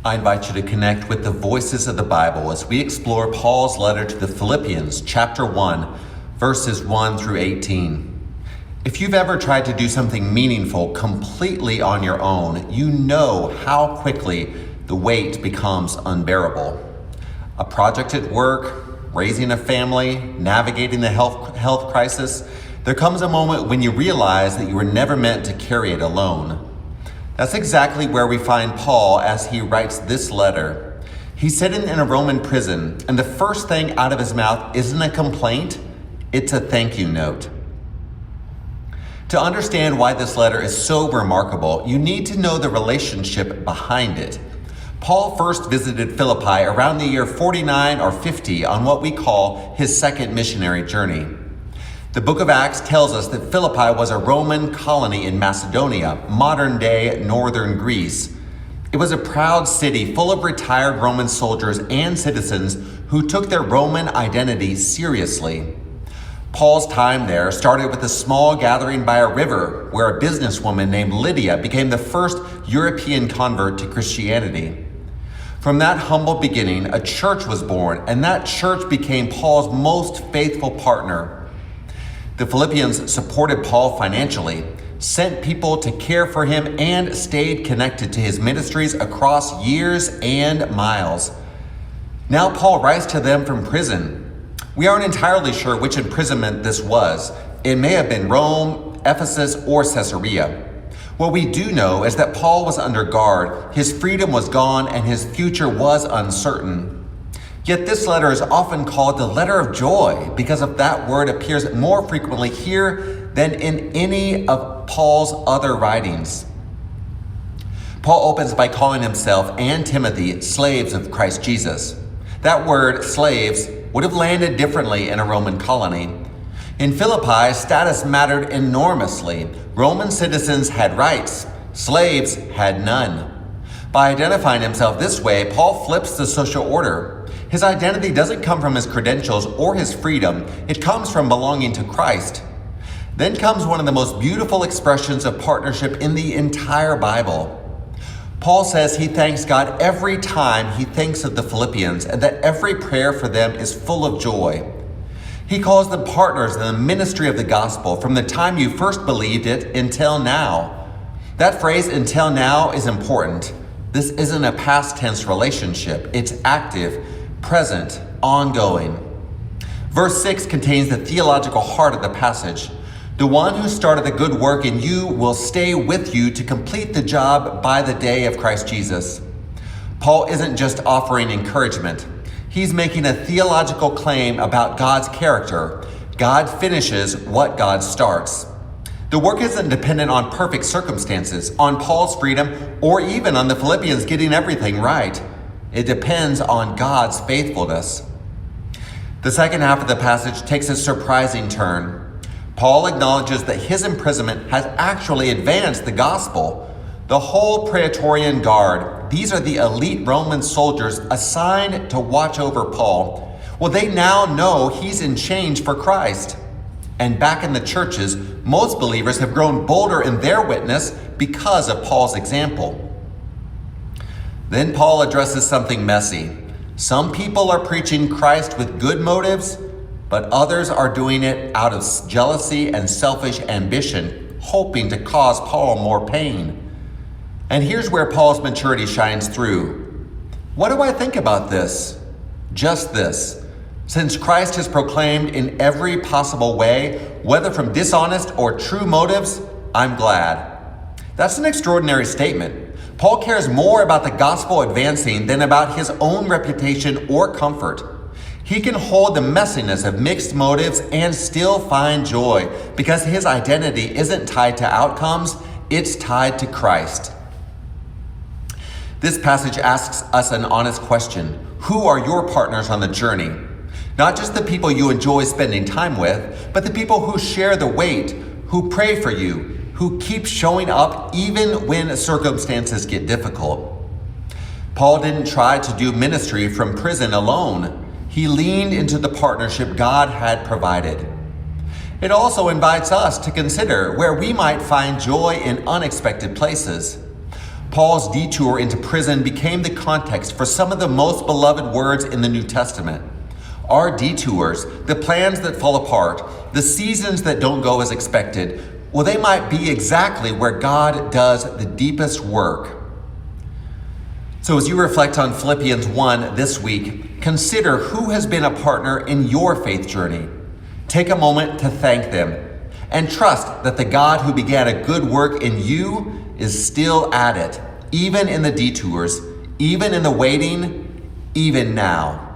I invite you to connect with the voices of the Bible as we explore Paul's letter to the Philippians, chapter 1, verses 1 through 18. If you've ever tried to do something meaningful completely on your own, you know how quickly the weight becomes unbearable. A project at work, raising a family, navigating the health crisis, there comes a moment when you realize that you were never meant to carry it alone. That's exactly where we find Paul as he writes this letter. He's sitting in a Roman prison, and the first thing out of his mouth isn't a complaint, it's a thank you note. To understand why this letter is so remarkable, you need to know the relationship behind it. Paul first visited Philippi around the year 49 or 50 on what we call his second missionary journey. The book of Acts tells us that Philippi was a Roman colony in Macedonia, modern-day northern Greece. It was a proud city full of retired Roman soldiers and citizens who took their Roman identity seriously. Paul's time there started with a small gathering by a river where a businesswoman named Lydia became the first European convert to Christianity. From that humble beginning, a church was born, and that church became Paul's most faithful partner. The Philippians supported Paul financially, sent people to care for him, and stayed connected to his ministries across years and miles. Now Paul writes to them from prison. We aren't entirely sure which imprisonment this was. It may have been Rome, Ephesus, or Caesarea. What we do know is that Paul was under guard, his freedom was gone, and his future was uncertain. Yet this letter is often called the letter of joy because of that word appears more frequently here than in any of Paul's other writings. Paul opens by calling himself and Timothy slaves of Christ Jesus. That word, slaves, would have landed differently in a Roman colony. In Philippi, status mattered enormously. Roman citizens had rights, slaves had none. By identifying himself this way, Paul flips the social order. His identity doesn't come from his credentials or his freedom. It comes from belonging to Christ. Then comes one of the most beautiful expressions of partnership in the entire Bible. Paul says he thanks God every time he thinks of the Philippians and that every prayer for them is full of joy. He calls them partners in the ministry of the gospel from the time you first believed it until now. That phrase, until now, is important. This isn't a past tense relationship. It's active, present, ongoing. Verse 6 contains the theological heart of the passage. The one who started the good work in you will stay with you to complete the job by the day of Christ Jesus. Paul isn't just offering encouragement. He's making a theological claim about God's character. God finishes what God starts. The work isn't dependent on perfect circumstances, on Paul's freedom, or even on the Philippians getting everything right. It depends on God's faithfulness. The second half of the passage takes a surprising turn. Paul acknowledges that his imprisonment has actually advanced the gospel. The whole Praetorian Guard, these are the elite Roman soldiers assigned to watch over Paul. Well, they now know he's in chains for Christ. And back in the churches, most believers have grown bolder in their witness because of Paul's example. Then Paul addresses something messy. Some people are preaching Christ with good motives, but others are doing it out of jealousy and selfish ambition, hoping to cause Paul more pain. And here's where Paul's maturity shines through. What do I think about this? Just this. Since Christ is proclaimed in every possible way, whether from dishonest or true motives, I'm glad. That's an extraordinary statement. Paul cares more about the gospel advancing than about his own reputation or comfort. He can hold the messiness of mixed motives and still find joy because his identity isn't tied to outcomes, it's tied to Christ. This passage asks us an honest question. Who are your partners on the journey? Not just the people you enjoy spending time with, but the people who share the weight, who pray for you, who keep showing up even when circumstances get difficult. Paul didn't try to do ministry from prison alone. He leaned into the partnership God had provided. It also invites us to consider where we might find joy in unexpected places. Paul's detour into prison became the context for some of the most beloved words in the New Testament. Our detours, the plans that fall apart, the seasons that don't go as expected, well, they might be exactly where God does the deepest work. So as you reflect on Philippians 1 this week, consider who has been a partner in your faith journey. Take a moment to thank them and trust that the God who began a good work in you is still at it, even in the detours, even in the waiting, even now.